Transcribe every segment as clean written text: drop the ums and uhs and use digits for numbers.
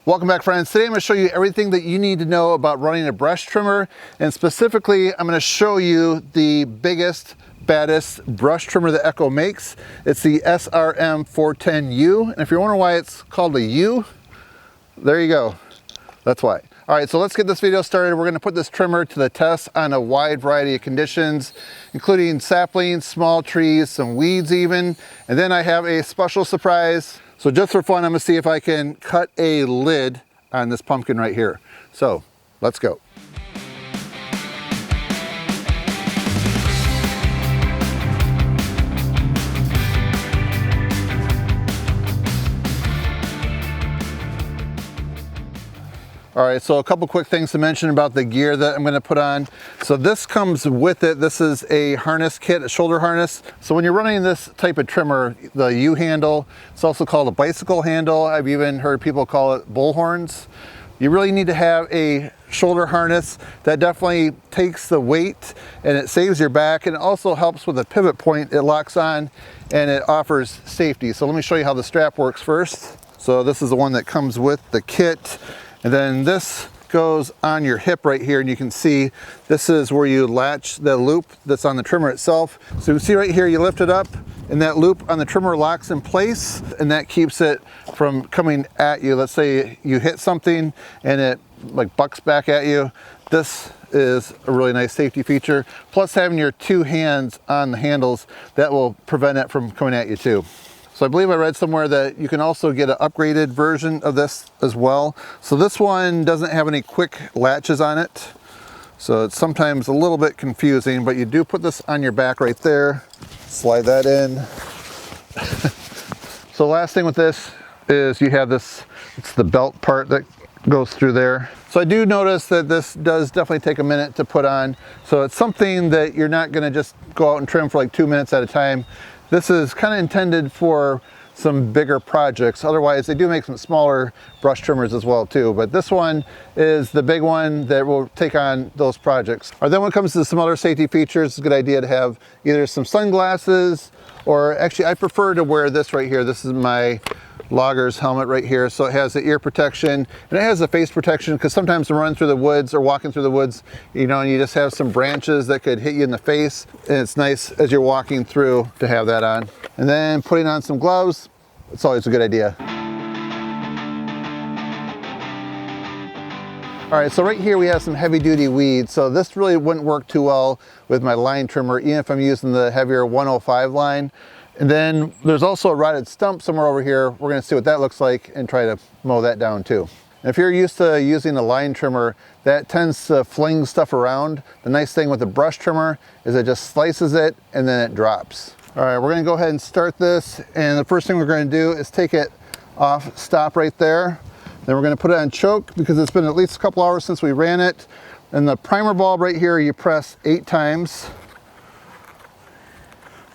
Welcome back, friends. Today I'm going to show you everything that you need to know about running a brush trimmer, and specifically I'm going to show you the biggest, baddest brush trimmer that Echo makes. It's the SRM-410U, and if you're wondering why it's called a U, there you go. That's why. All right, so let's get this video started. We're going to put this trimmer to the test on a wide variety of conditions, including saplings, small trees, some weeds even, and then I have a special surprise. So just for fun, I'm gonna see if I can cut a lid on this pumpkin right here. So let's go. All right, so a couple quick things to mention about the gear that I'm gonna put on. So this comes with it. This is a harness kit, a shoulder harness. So when you're running this type of trimmer, the U handle, it's also called a bicycle handle. I've even heard people call it bull horns. You really need to have a shoulder harness that definitely takes the weight and it saves your back, and it also helps with a pivot point. It locks on and it offers safety. So let me show you how the strap works first. So this is the one that comes with the kit. And then this goes on your hip right here, and you can see this is where you latch the loop that's on the trimmer itself. So you see right here, you lift it up and that loop on the trimmer locks in place, and that keeps it from coming at you. Let's say you hit something and it like bucks back at you. This is a really nice safety feature. Plus having your two hands on the handles, that will prevent it from coming at you too. So I believe I read somewhere that you can also get an upgraded version of this as well. So this one doesn't have any quick latches on it, so it's sometimes a little bit confusing, but you do put this on your back right there. Slide that in. So last thing with this is you have this, it's the belt part that goes through there. So I do notice that this does definitely take a minute to put on. So it's something that you're not gonna just go out and trim for like 2 minutes at a time. This is kind of intended for some bigger projects. Otherwise, they do make some smaller brush trimmers as well too, but this one is the big one that will take on those projects. Or then when it comes to some other safety features, it's a good idea to have either some sunglasses, or actually I prefer to wear this right here. This is my logger's helmet right here. So it has the ear protection and it has the face protection, because sometimes I'm running through the woods or walking through the woods, you know, and you just have some branches that could hit you in the face, and it's nice as you're walking through to have that on. And then putting on some gloves, it's always a good idea. All right, so right here we have some heavy duty weeds. So this really wouldn't work too well with my line trimmer, even if I'm using the heavier 105 line. And then there's also a rotted stump somewhere over here. We're gonna see what that looks like and try to mow that down too. And if you're used to using a line trimmer, that tends to fling stuff around. The nice thing with the brush trimmer is it just slices it and then it drops. All right, we're gonna go ahead and start this. And the first thing we're gonna do is take it off stop right there. Then we're gonna put it on choke, because it's been at least a couple hours since we ran it. And the primer bulb right here, you press 8 times.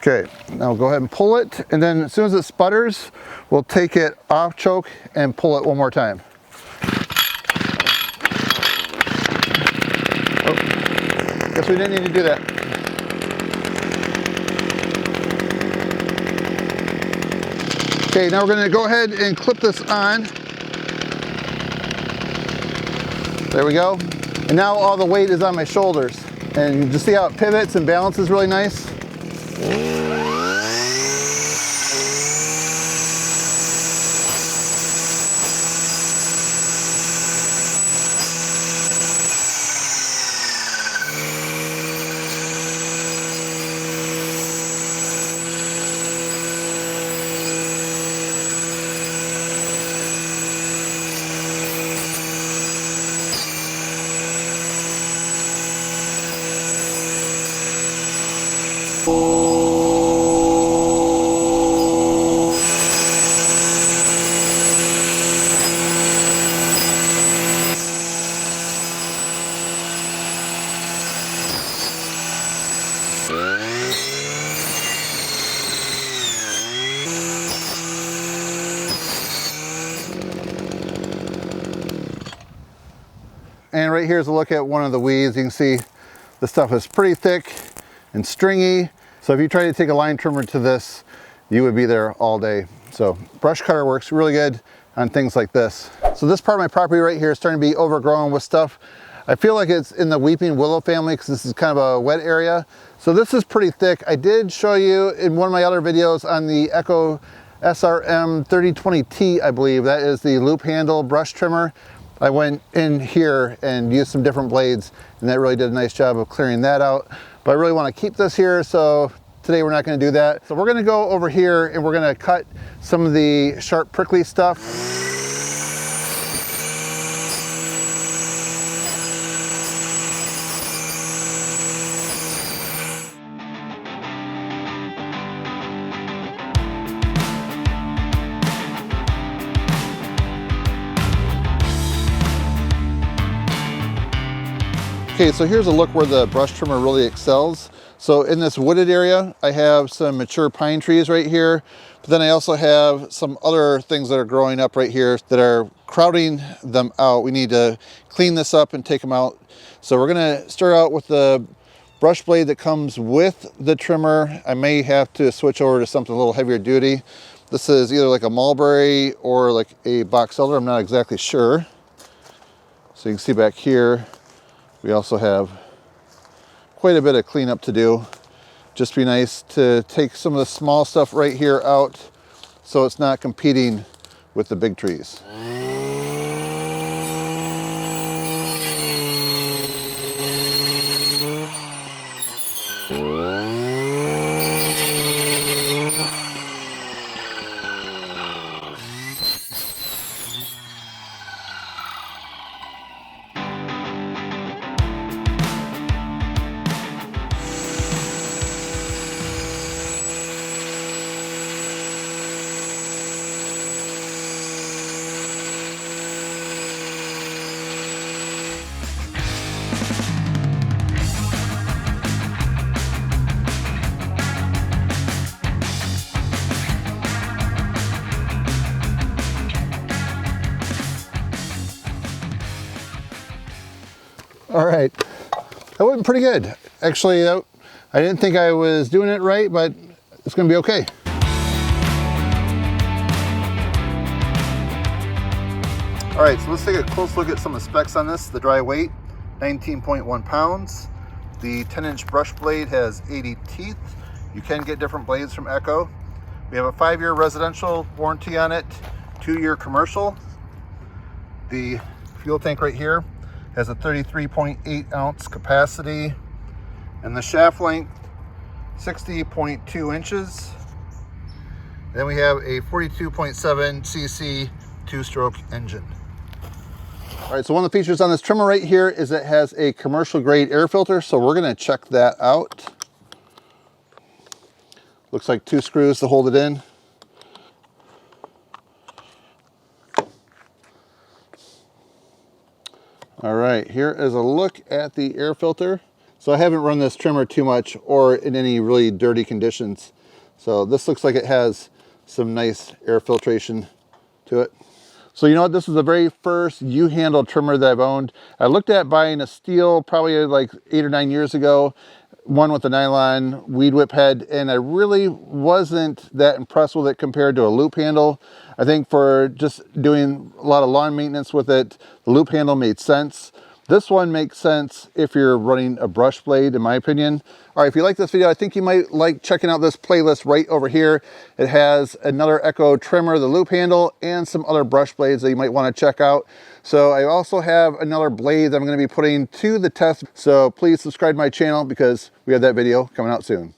Okay, now go ahead and pull it, and then as soon as it sputters, we'll take it off choke and pull it one more time. Oh, guess we didn't need to do that. Okay, now we're gonna go ahead and clip this on. There we go. And now all the weight is on my shoulders. And you just see how it pivots and balances really nice? And right here is a look at one of the weeds. You can see the stuff is pretty thick and stringy. So if you try to take a line trimmer to this, you would be there all day. So brush cutter works really good. on things like this. So this part of my property right here is starting to be overgrown with stuff. I feel like it's in the weeping willow family because this is kind of a wet area. So this is pretty thick. I did show you in one of my other videos on the Echo SRM-410U, I believe. That is the loop handle brush trimmer. I went in here and used some different blades, and that really did a nice job of clearing that out. But I really want to keep this here, so today we're not going to do that. So we're going to go over here and we're going to cut some of the sharp prickly stuff. Okay, so here's a look where the brush trimmer really excels. So in this wooded area, I have some mature pine trees right here, but then I also have some other things that are growing up right here that are crowding them out. We need to clean this up and take them out. So we're gonna start out with the brush blade that comes with the trimmer. I may have to switch over to something a little heavier duty. This is either like a mulberry or like a box elder, I'm not exactly sure. So you can see back here, we also have quite a bit of cleanup to do. Just be nice to take some of the small stuff right here out so it's not competing with the big trees. All right, that went pretty good. Actually, I didn't think I was doing it right, but it's gonna be okay. All right, so let's take a close look at some of the specs on this. The dry weight, 19.1 pounds. The 10-inch brush blade has 80 teeth. You can get different blades from Echo. We have a 5-year residential warranty on it, 2-year commercial. The fuel tank right here has a 33.8 ounce capacity, and the shaft length 60.2 inches. Then we have a 42.7 cc 2-stroke engine. All right, so one of the features on this trimmer right here is it has a commercial grade air filter, so we're gonna check that out. Looks like 2 screws to hold it in. All right, here is a look at the air filter. So I haven't run this trimmer too much or in any really dirty conditions. So this looks like it has some nice air filtration to it. So you know what, this is the very first U-handle trimmer that I've owned. I looked at buying a steel probably like 8 or 9 years ago, one with a nylon weed whip head, and I really wasn't that impressed with it compared to a loop handle. I think for just doing a lot of lawn maintenance with it, the loop handle made sense. This one makes sense if you're running a brush blade, in my opinion. All right, if you like this video, I think you might like checking out this playlist right over here. It has another Echo trimmer, the loop handle, and some other brush blades that you might want to check out. So I also have another blade that I'm going to be putting to the test. So please subscribe to my channel because we have that video coming out soon.